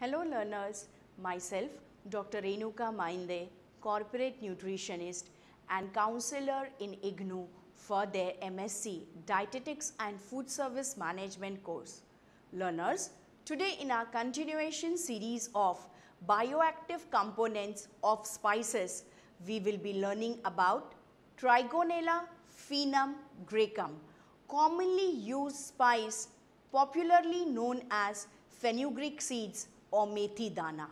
Hello learners, myself Dr. Renuka Mainde, corporate nutritionist and counselor in IGNOU for their MSc Dietetics and Food Service Management course. Learners, today in our continuation series of bioactive components of spices, we will be learning about Trigonella Fenugreekum, commonly used spice popularly known as fenugreek seeds or methi dana.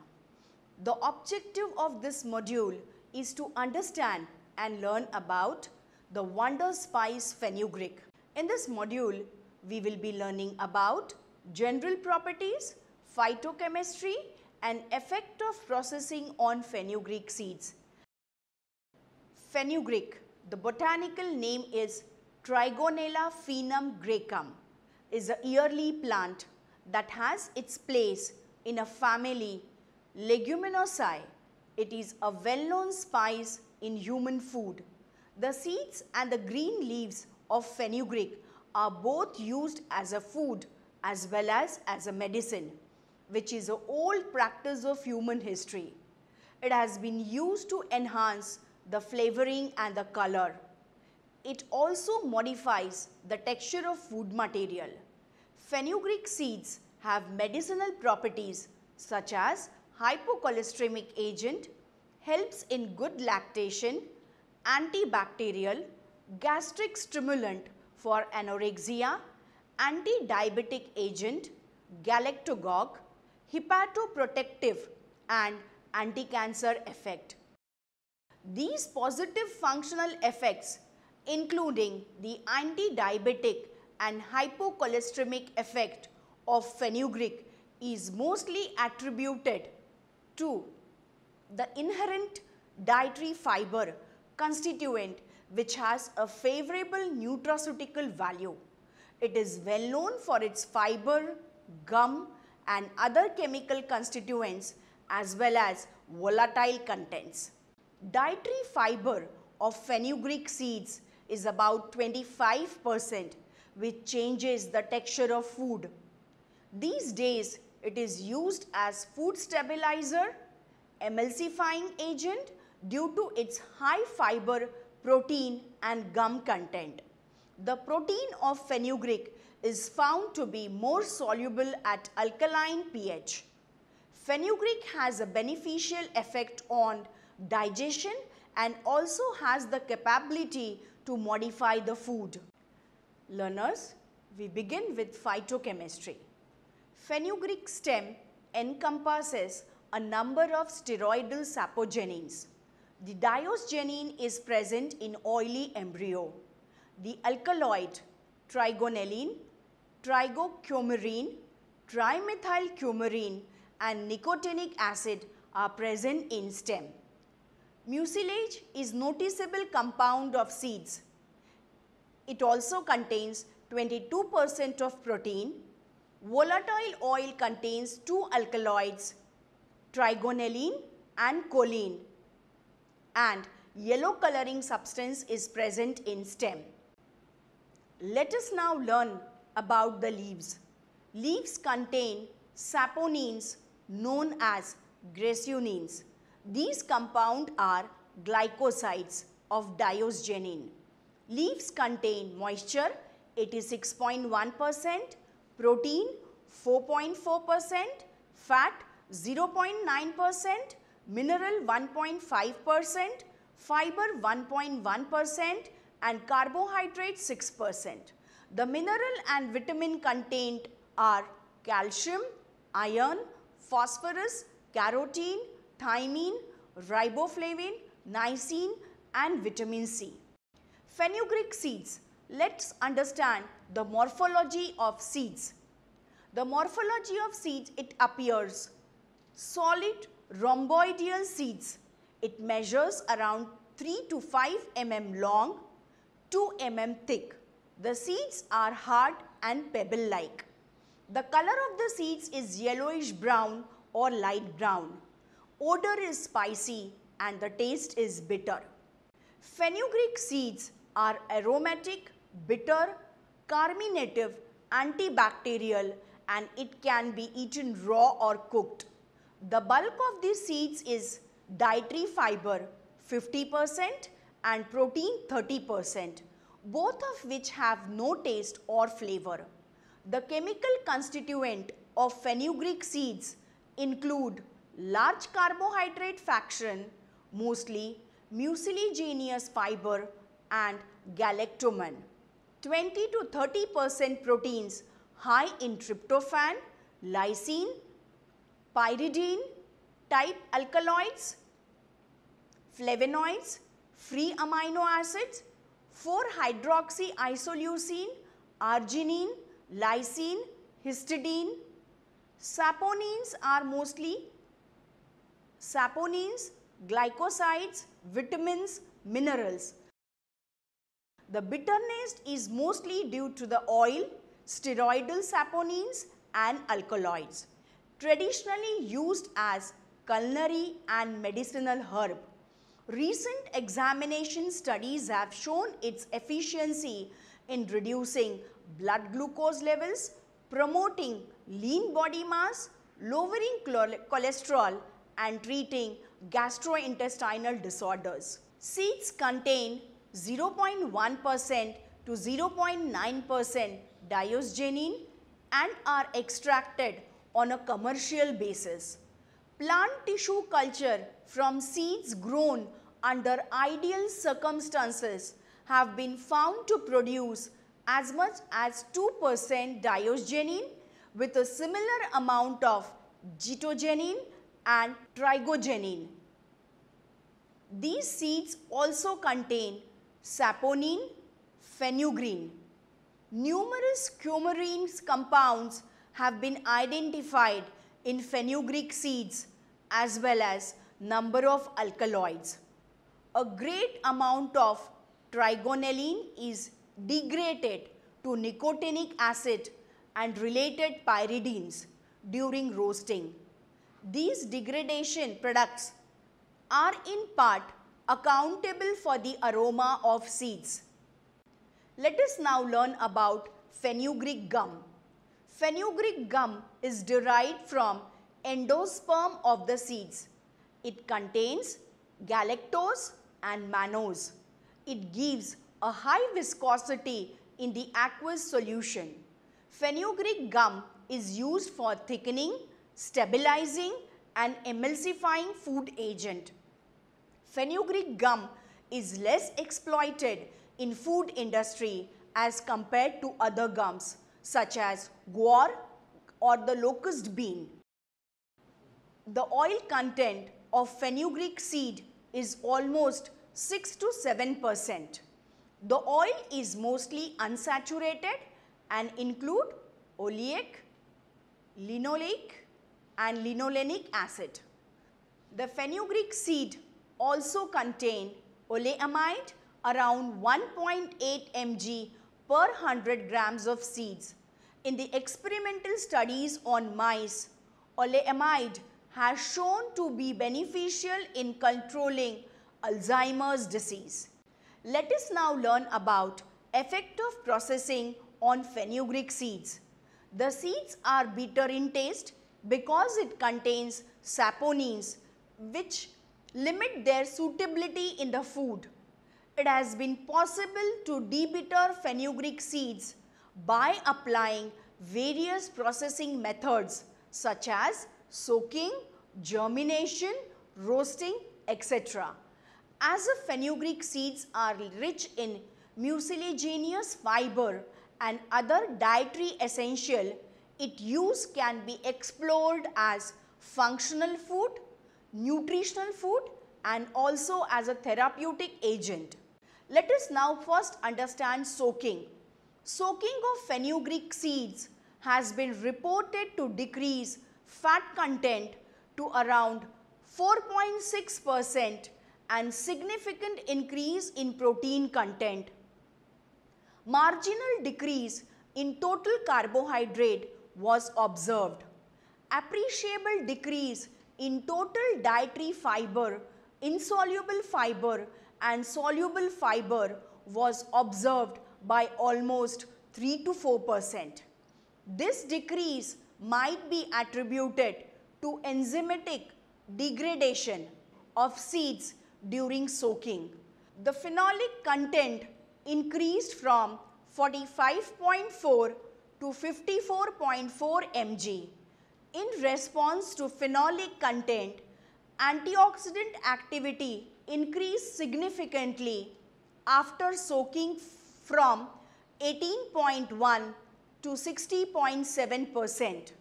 The objective of this module is to understand and learn about the wonder spice fenugreek. In this module, we will be learning about general properties, phytochemistry and effect of processing on fenugreek seeds. Fenugreek, the botanical name is Trigonella Fenugreekum, is a yearly plant that has its place in a family Leguminosae. It is a well-known spice in human food. The seeds and the green leaves of fenugreek are both used as a food as well as a medicine, which is an old practice of human history. It has been used to enhance the flavoring and the color. It also modifies the texture of food material. Fenugreek seeds have medicinal properties such as hypocholesteremic agent, helps in good lactation, antibacterial, gastric stimulant for anorexia, anti-diabetic agent, galactagogue, hepatoprotective and anti-cancer effect. These positive functional effects, including the anti-diabetic and hypocholesteremic effect of fenugreek, is mostly attributed to the inherent dietary fiber constituent, which has a favorable nutraceutical value. It is well known for its fiber, gum and other chemical constituents as well as volatile contents. Dietary fiber of fenugreek seeds is about 25%, which changes the texture of food. These days, it is used as food stabilizer, emulsifying agent due to its high fiber, protein and gum content. The protein of fenugreek is found to be more soluble at alkaline pH. Fenugreek has a beneficial effect on digestion and also has the capability to modify the food. Learners, we begin with phytochemistry. Fenugreek stem encompasses a number of steroidal sapogenins. The diosgenine is present in oily embryo. The alkaloid trigonelline, trigocoumarine, trimethylcoumarine and nicotinic acid are present in stem. Mucilage is noticeable compound of seeds. It also contains 22% of protein. Volatile oil contains two alkaloids, trigonelline and choline, and yellow coloring substance is present in stem. Let us now learn about the leaves. Leaves contain saponins known as grecunins. These compounds are glycosides of diosgenine. Leaves contain moisture 86.1%, protein 4.4%, fat 0.9%, mineral 1.5%, fiber 1.1% and carbohydrate 6%. The mineral and vitamin contained are calcium, iron, phosphorus, carotene, thiamine, riboflavin, niacin and vitamin C. Fenugreek seeds. Let's understand the morphology of seeds. The morphology of seeds, it appears solid rhomboidal seeds. It measures around 3 to 5 mm long, 2 mm thick. The seeds are hard and pebble-like. The color of the seeds is yellowish brown or light brown. Odor is spicy and the taste is bitter. Fenugreek seeds are aromatic, bitter, carminative, antibacterial and it can be eaten raw or cooked. The bulk of these seeds is dietary fiber 50% and protein 30%, both of which have no taste or flavor. The chemical constituent of fenugreek seeds include large carbohydrate fraction, mostly mucilaginous fiber and galactoman, 20 to 30% proteins high in tryptophan, lysine, pyridine, type alkaloids, flavonoids, free amino acids, 4-hydroxyisoleucine, arginine, lysine, histidine. Saponins are mostly saponins, glycosides, vitamins, minerals. The bitterness is mostly due to the oil, steroidal saponins and alkaloids, traditionally used as culinary and medicinal herb. Recent examination studies have shown its efficiency in reducing blood glucose levels, promoting lean body mass, lowering cholesterol and treating gastrointestinal disorders. Seeds contain 0.1% to 0.9% diosgenin and are extracted on a commercial basis. Plant tissue culture from seeds grown under ideal circumstances have been found to produce as much as 2% diosgenin with a similar amount of getogenin and trigogenin. These seeds also contain saponin, fenugreek. Numerous coumarine compounds have been identified in fenugreek seeds as well as number of alkaloids. A great amount of trigonelline is degraded to nicotinic acid and related pyridines during roasting. These degradation products are in part accountable for the aroma of seeds. Let us now learn about fenugreek gum. Fenugreek gum is derived from endosperm of the seeds. It contains galactose and mannose. It gives a high viscosity in the aqueous solution. Fenugreek gum is used for thickening, stabilizing and emulsifying food agent. Fenugreek gum is less exploited in food industry as compared to other gums such as guar or the locust bean. The oil content of fenugreek seed is almost 6 to 7%. The oil is mostly unsaturated and include oleic, linoleic and linolenic acid. The fenugreek seed also contain oleamide around 1.8 mg per 100 grams of seeds. In the experimental studies on mice, oleamide has shown to be beneficial in controlling Alzheimer's disease. Let us now learn about effect of processing on fenugreek seeds. The seeds are bitter in taste because it contains saponins which limit their suitability in the food. It has been possible to debitter fenugreek seeds by applying various processing methods such as soaking, germination, roasting, etc. As the fenugreek seeds are rich in mucilaginous fiber and other dietary essential, its use can be explored as functional food, nutritional food and also as a therapeutic agent. Let us now first understand soaking. Soaking of fenugreek seeds has been reported to decrease fat content to around 4.6% and significant increase in protein content. Marginal decrease in total carbohydrate was observed. Appreciable decrease in total dietary fiber, insoluble fiber and soluble fiber was observed by almost 3 to 4%. This decrease might be attributed to enzymatic degradation of seeds during soaking. The phenolic content increased from 45.4 to 54.4 mg. In response to phenolic content, antioxidant activity increased significantly after soaking from 18.1 to 60.7%.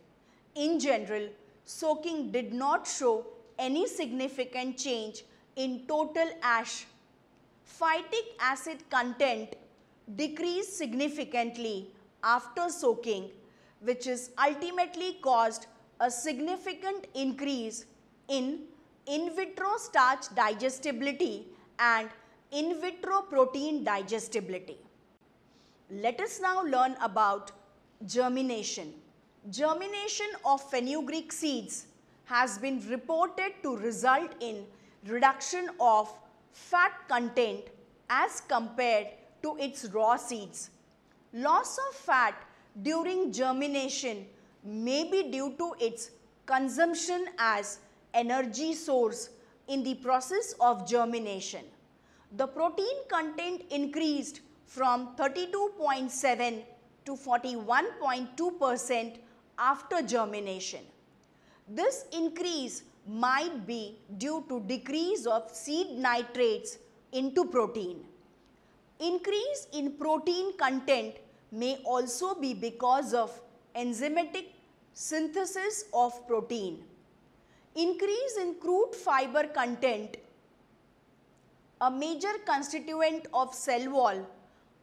In general, soaking did not show any significant change in total ash. Phytic acid content decreased significantly after soaking, which is ultimately caused a significant increase in vitro starch digestibility and in vitro protein digestibility. Let us now learn about germination. Germination of fenugreek seeds has been reported to result in reduction of fat content as compared to its raw seeds. Loss of fat during germination may be due to its consumption as energy source in the process of germination. The protein content increased from 32.7 to 41.2% after germination. This increase might be due to decrease of seed nitrates into protein. Increase in protein content may also be because of enzymatic synthesis of protein. Increase in crude fiber content, a major constituent of cell wall,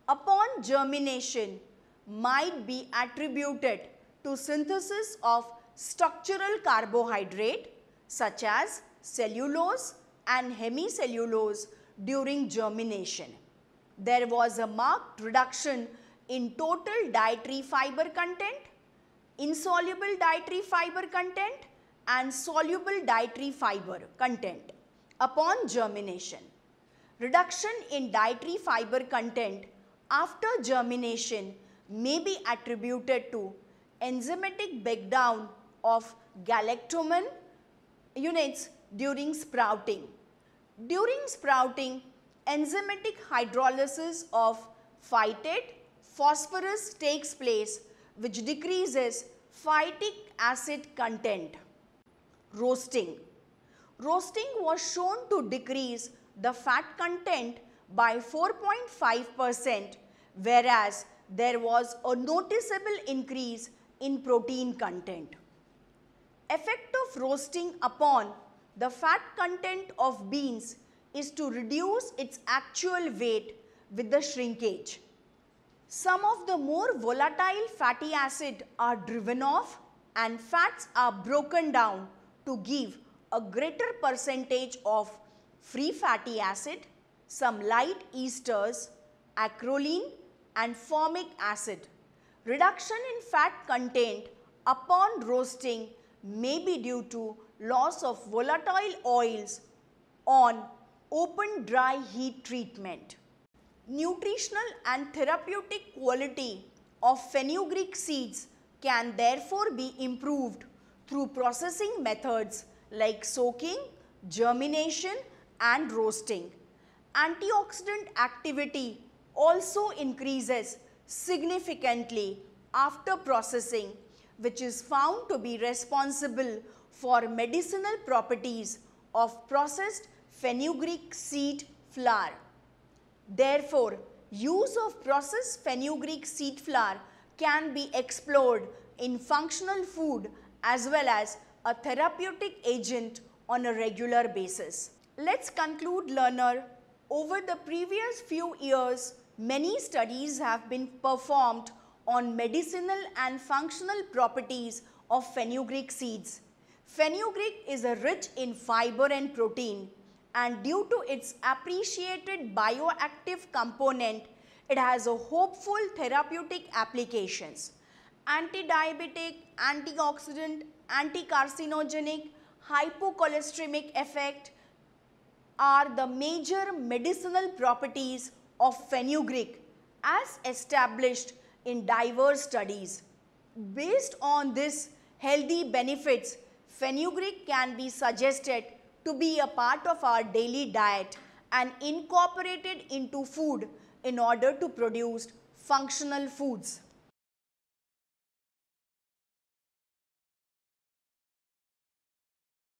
upon germination might be attributed to synthesis of structural carbohydrate such as cellulose and hemicellulose during germination. There was a marked reduction in total dietary fiber content, insoluble dietary fiber content and soluble dietary fiber content upon germination. Reduction in dietary fiber content after germination may be attributed to enzymatic breakdown of galactomannan units during sprouting. During sprouting, enzymatic hydrolysis of phytate phosphorus takes place, which decreases phytic acid content. Roasting. Roasting was shown to decrease the fat content by 4.5%, whereas there was a noticeable increase in protein content. Effect of roasting upon the fat content of beans is to reduce its actual weight with the shrinkage. Some of the more volatile fatty acid are driven off and fats are broken down to give a greater percentage of free fatty acid, some light esters, acrolein and formic acid. Reduction in fat content upon roasting may be due to loss of volatile oils on open dry heat treatment. Nutritional and therapeutic quality of fenugreek seeds can therefore be improved through processing methods like soaking, germination and roasting. Antioxidant activity also increases significantly after processing, which is found to be responsible for medicinal properties of processed fenugreek seed flour. Therefore, use of processed fenugreek seed flour can be explored in functional food as well as a therapeutic agent on a regular basis. Let's conclude, learner. Over the previous few years, many studies have been performed on medicinal and functional properties of fenugreek seeds. Fenugreek is rich in fiber and protein, and due to its appreciated bioactive component, it has a hopeful therapeutic applications. Anti-diabetic, antioxidant, anti-carcinogenic, hypocholesteremic effect are the major medicinal properties of fenugreek as established in diverse studies. Based on this healthy benefits, fenugreek can be suggested to be a part of our daily diet and incorporated into food in order to produce functional foods.